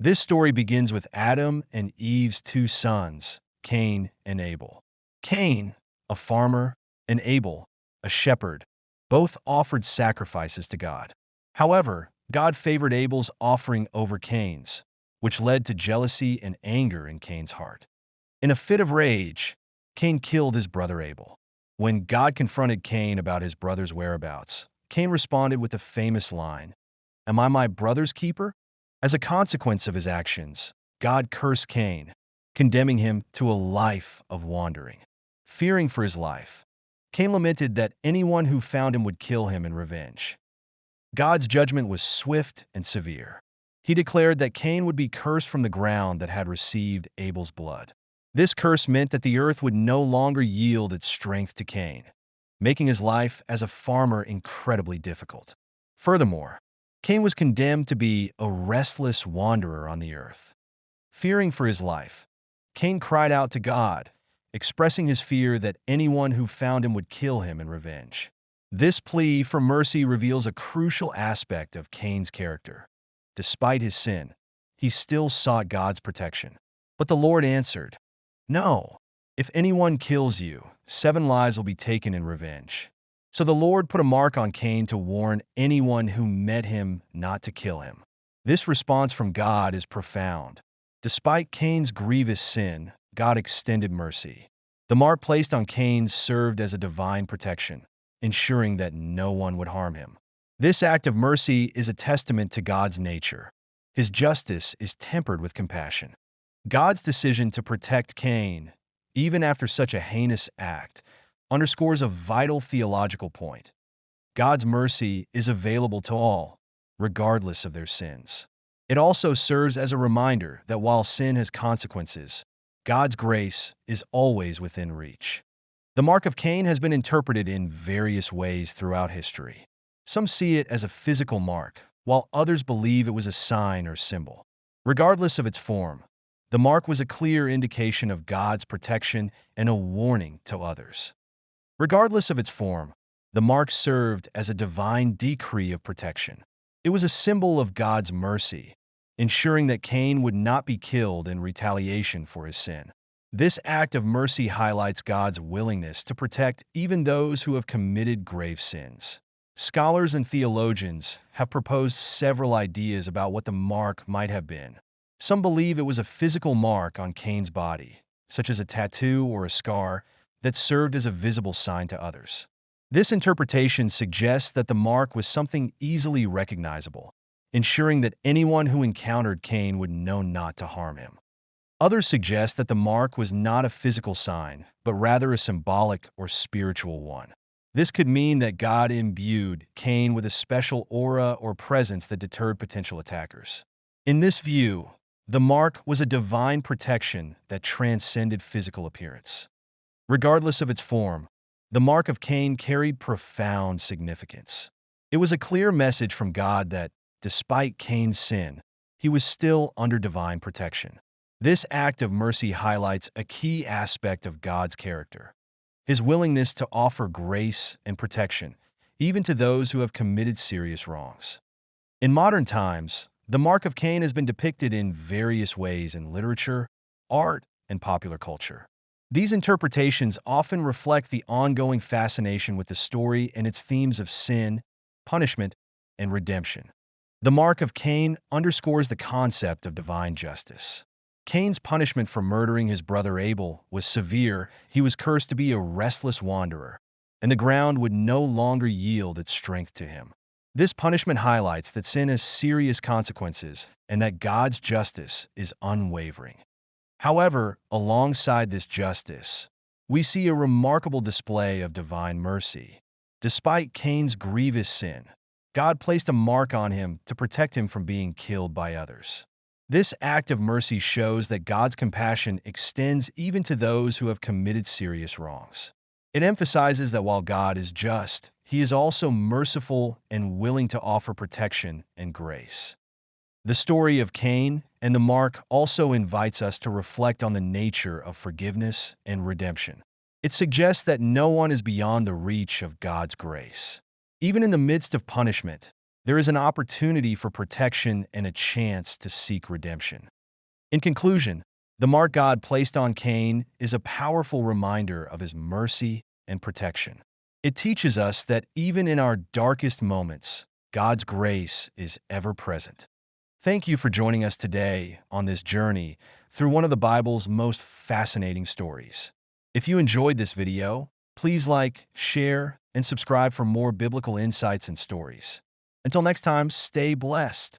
This story begins with Adam and Eve's two sons, Cain and Abel. Cain, a farmer, and Abel, a shepherd, both offered sacrifices to God. However, God favored Abel's offering over Cain's, which led to jealousy and anger in Cain's heart. In a fit of rage, Cain killed his brother Abel. When God confronted Cain about his brother's whereabouts, Cain responded with the famous line, "Am I my brother's keeper?" As a consequence of his actions, God cursed Cain, condemning him to a life of wandering. Fearing for his life, Cain lamented that anyone who found him would kill him in revenge. God's judgment was swift and severe. He declared that Cain would be cursed from the ground that had received Abel's blood. This curse meant that the earth would no longer yield its strength to Cain, making his life as a farmer incredibly difficult. Furthermore, Cain was condemned to be a restless wanderer on the earth. Fearing for his life, Cain cried out to God, expressing his fear that anyone who found him would kill him in revenge. This plea for mercy reveals a crucial aspect of Cain's character. Despite his sin, he still sought God's protection. But the Lord answered, "No, if anyone kills you, 7 lives will be taken in revenge." So the Lord put a mark on Cain to warn anyone who met him not to kill him. This response from God is profound. Despite Cain's grievous sin, God extended mercy. The mark placed on Cain served as a divine protection, ensuring that no one would harm him. This act of mercy is a testament to God's nature. His justice is tempered with compassion. God's decision to protect Cain, even after such a heinous act, underscores a vital theological point. God's mercy is available to all, regardless of their sins. It also serves as a reminder that while sin has consequences, God's grace is always within reach. The mark of Cain has been interpreted in various ways throughout history. Some see it as a physical mark, while others believe it was a sign or symbol. Regardless of its form, the mark was a clear indication of God's protection and a warning to others. Regardless of its form, the mark served as a divine decree of protection. It was a symbol of God's mercy, ensuring that Cain would not be killed in retaliation for his sin. This act of mercy highlights God's willingness to protect even those who have committed grave sins. Scholars and theologians have proposed several ideas about what the mark might have been. Some believe it was a physical mark on Cain's body, such as a tattoo or a scar, that served as a visible sign to others. This interpretation suggests that the mark was something easily recognizable, ensuring that anyone who encountered Cain would know not to harm him. Others suggest that the mark was not a physical sign, but rather a symbolic or spiritual one. This could mean that God imbued Cain with a special aura or presence that deterred potential attackers. In this view, the mark was a divine protection that transcended physical appearance. Regardless of its form, the mark of Cain carried profound significance. It was a clear message from God that, despite Cain's sin, he was still under divine protection. This act of mercy highlights a key aspect of God's character: his willingness to offer grace and protection, even to those who have committed serious wrongs. In modern times, the mark of Cain has been depicted in various ways in literature, art, and popular culture. These interpretations often reflect the ongoing fascination with the story and its themes of sin, punishment, and redemption. The mark of Cain underscores the concept of divine justice. Cain's punishment for murdering his brother Abel was severe. He was cursed to be a restless wanderer, and the ground would no longer yield its strength to him. This punishment highlights that sin has serious consequences and that God's justice is unwavering. However, alongside this justice, we see a remarkable display of divine mercy. Despite Cain's grievous sin, God placed a mark on him to protect him from being killed by others. This act of mercy shows that God's compassion extends even to those who have committed serious wrongs. It emphasizes that while God is just, He is also merciful and willing to offer protection and grace. The story of Cain and the mark also invites us to reflect on the nature of forgiveness and redemption. It suggests that no one is beyond the reach of God's grace. Even in the midst of punishment, there is an opportunity for protection and a chance to seek redemption. In conclusion, the mark God placed on Cain is a powerful reminder of his mercy and protection. It teaches us that even in our darkest moments, God's grace is ever present. Thank you for joining us today on this journey through one of the Bible's most fascinating stories. If you enjoyed this video, please like, share, and subscribe for more biblical insights and stories. Until next time, stay blessed.